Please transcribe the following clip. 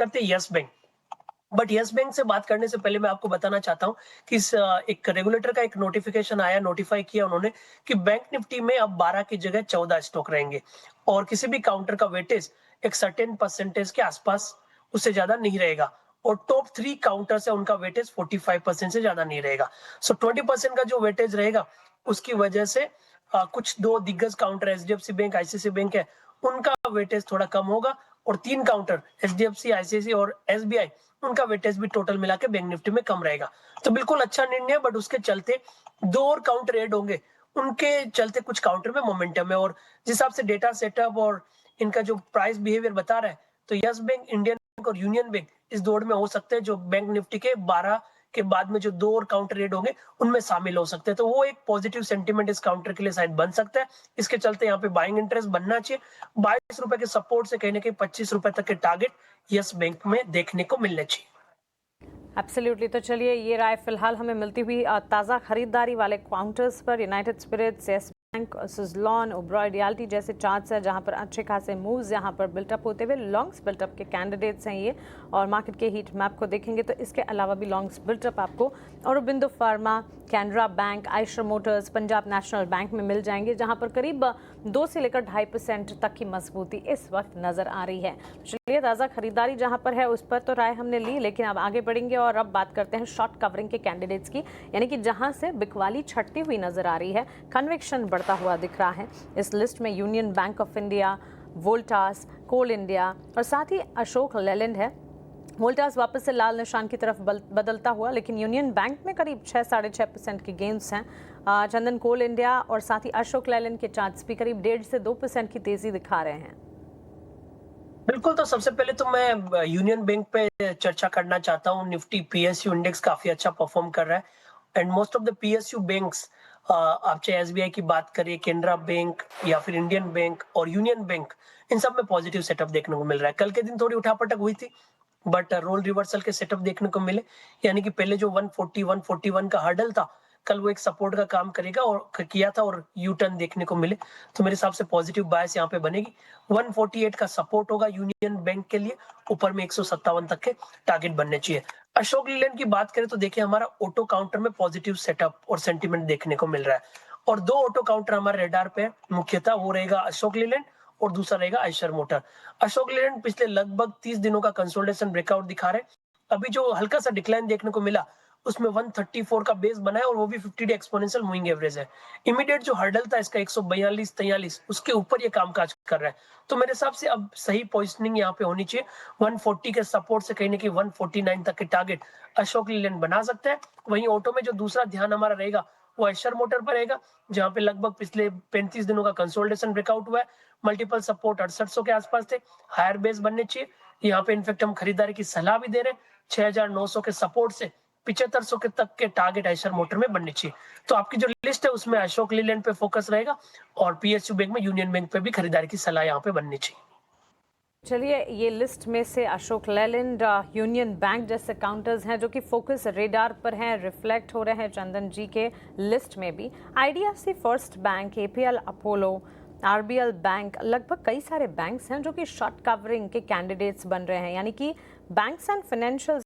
करते हैं yes bank. But yes bank से बात करने से पहले मैं आपको बताना चाहता हूँ कि एक रेगुलेटर का एक नोटिफिकेशन आया, नोटिफाई किया उन्होंने कि बैंक निफ्टी में अब 12 की जगह 14 स्टॉक रहेंगे और किसी भी काउंटर का वेटेज एक सर्टेन परसेंटेज के आसपास, उससे ज्यादा नहीं रहेगा। और टॉप 3 काउंटर्स है उनका वेटेज 45% से ज्यादा नहीं रहेगा। सो 20% का जो वेटेज रहेगा उसकी वजह से कुछ दो दिग्गज counter HDFC bank, ICICI bank है, उनका वेटेज थोड़ा कम होगा और 3 काउंटर एचडीएफसी, आईसीआईसीआई और एसबीआई, उनका वेटेज भी टोटल मिला के बैंक निफ्टी में कम रहेगा। तो बिल्कुल अच्छा निर्णय है, बट उसके चलते 2 और काउंटर ऐड होंगे, उनके चलते कुछ काउंटर में मोमेंटम है। और जिस हिसाब से डेटा सेटअप और इनका जो प्राइस बिहेवियर बता रहा है, तो यस बैंक, इंडियन बैंक और यूनियन बैंक इस दौड़ में हो सकते हैं, जो बैंक निफ्टी के 12 के बाद में जो 2 और काउंटर ऐड होंगे उनमें शामिल हो सकते हैं। तो वो एक पॉजिटिव सेंटीमेंट इस काउंटर के लिए शायद बन सकता है। इसके चलते यहाँ पे बाइंग इंटरेस्ट बनना चाहिए। 22 रुपए के सपोर्ट से कहीं ना कहीं 25 रुपए तक के टारगेट यस बैंक में देखने को मिलने चाहिए। एब्सोल्युटली। तो चलिए, ये राय फिलहाल हमें मिलती हुई ताज़ा खरीदारी वाले काउंटर्स पर united spirits, yes bank, Suzlon, Oberoi realty जैसे चार्ट्स हैं जहां पर अच्छे खासे मूव्स यहां पर बिल्टअप होते हुए लॉन्ग्स बिल्टअप के कैंडिडेट्स हैं ये। और मार्केट के हीट मैप को देखेंगे तो इसके अलावा भी लॉन्ग्स बिल्टअप आपको Aurobindo pharma, Canara bank, Eicher Motors, Punjab national bank में मिल जाएंगे, जहां पर करीब 2 से लेकर 2.5% तक की मजबूती इस वक्त नजर आ रही है। चलिए, ताज़ा खरीदारी जहां पर है उस पर तो राय हमने ली, लेकिन अब आगे बढ़ेंगे और अब बात करते हैं शॉर्ट कवरिंग के कैंडिडेट्स की, यानी कि जहां से बिकवाली छटती हुई नजर आ रही है, कन्विक्शन बढ़ता हुआ दिख रहा है। इस लिस्ट में union bank of India, Voltas, coal India और साथ ही अशोक लेलैंड है। वोल्टास वापस से लाल निशान की तरफ बदलता हुआ, लेकिन यूनियन बैंक में करीब 6-6.5% की गेंस हैं। चंदन, कोल इंडिया और साथ ही अशोक लेलैंड के चार्ट्स भी करीब 1.5 से 2% की तेजी दिखा रहे हैं। बिल्कुल, तो सबसे पहले तो मैं यूनियन बैंक पे चर्चा करना चाहता हूँ। निफ्टी पीएसयू इंडेक्स काफी अच्छा परफॉर्म कर रहा है and most of the PSU banks, आप चाहे एसबीआई की बात करिए, केनरा बैंक या फिर इंडियन बैंक और यूनियन बैंक, इन सब में पॉजिटिव सेटअप देखने को मिल रहा है। कल के दिन थोड़ी उठापटक हुई थी, बट रोल रिवर्सल के सेटअप देखने को मिले, यानी कि पहले जो 140 141 का हर्डल था, कल वो एक सपोर्ट का काम करेगा और किया था और यू टर्न देखने को मिले। तो मेरे हिसाब से पॉजिटिव बायस यहाँ पे बनेगी। 148 का सपोर्ट होगा यूनियन बैंक के लिए, ऊपर में 157 तक के टारगेट बनने चाहिए। अशोक लीलैंड की बात करें तो देखिए, हमारा ऑटो काउंटर में पॉजिटिव सेटअप और सेंटीमेंट देखने को मिल रहा है और 2 ऑटो काउंटर हमारे रेडार पे है मुख्यतः, वो रहेगा अशोक लीलैंड और दूसरा रहेगा आयशर मोटर। अशोक लीलैंड पिछले लगभग 30 दिनों का कंसोलिडेशन ब्रेकआउट दिखा रहे हैं। अभी जो हल्का सा डिक्लाइन देखने को मिला उसमें 134 का बेस बना है और वो भी 50 डे एक्सपोनेंशियल मूविंग एवरेज है। इमीडिएट जो हर्डल था इसका 142 43, उसके ऊपर ये कामकाज कर रहा है। तो मेरे हिसाब से अब सही पोजिशनिंग यहाँ पे होनी चाहिए। 140 के सपोर्ट से कहीं ना कहीं 149 तक के टारगेट अशोक लीलैंड बना सकते हैं। वहीं ऑटो में जो दूसरा ध्यान हमारा रहेगा वो आयशर मोटर पर रहेगा, जहां पे लगभग पिछले 35 दिनों का कंसोलिडेशन ब्रेकआउट हुआ है। मल्टीपल सपोर्ट 6800 के आसपास थे, हायर बेस बनने चाहिए। यहाँ पे इनफेक्ट हम खरीदारी की सलाह भी दे रहे हैं। 6900 के सपोर्ट से 7500 के तक के टारगेट आयशर मोटर में बनने चाहिए। तो आपकी जो लिस्ट है उसमें अशोक लीलैंड पे फोकस रहेगा और पीएसयू बैंक में यूनियन बैंक पे भी खरीदारी की सलाह यहाँ पे बननी चाहिए। चलिए, ये लिस्ट में से अशोक लेलैंड, यूनियन बैंक जैसे काउंटर्स हैं जो कि फोकस रेडार पर हैं, रिफ्लेक्ट हो रहे हैं चंदन जी के लिस्ट में भी। IDFC first bank, APL Apollo, RBL bank, लगभग कई सारे बैंक्स हैं जो कि शॉर्ट कवरिंग के कैंडिडेट्स बन रहे हैं, यानी कि बैंक्स एंड फाइनेंशियल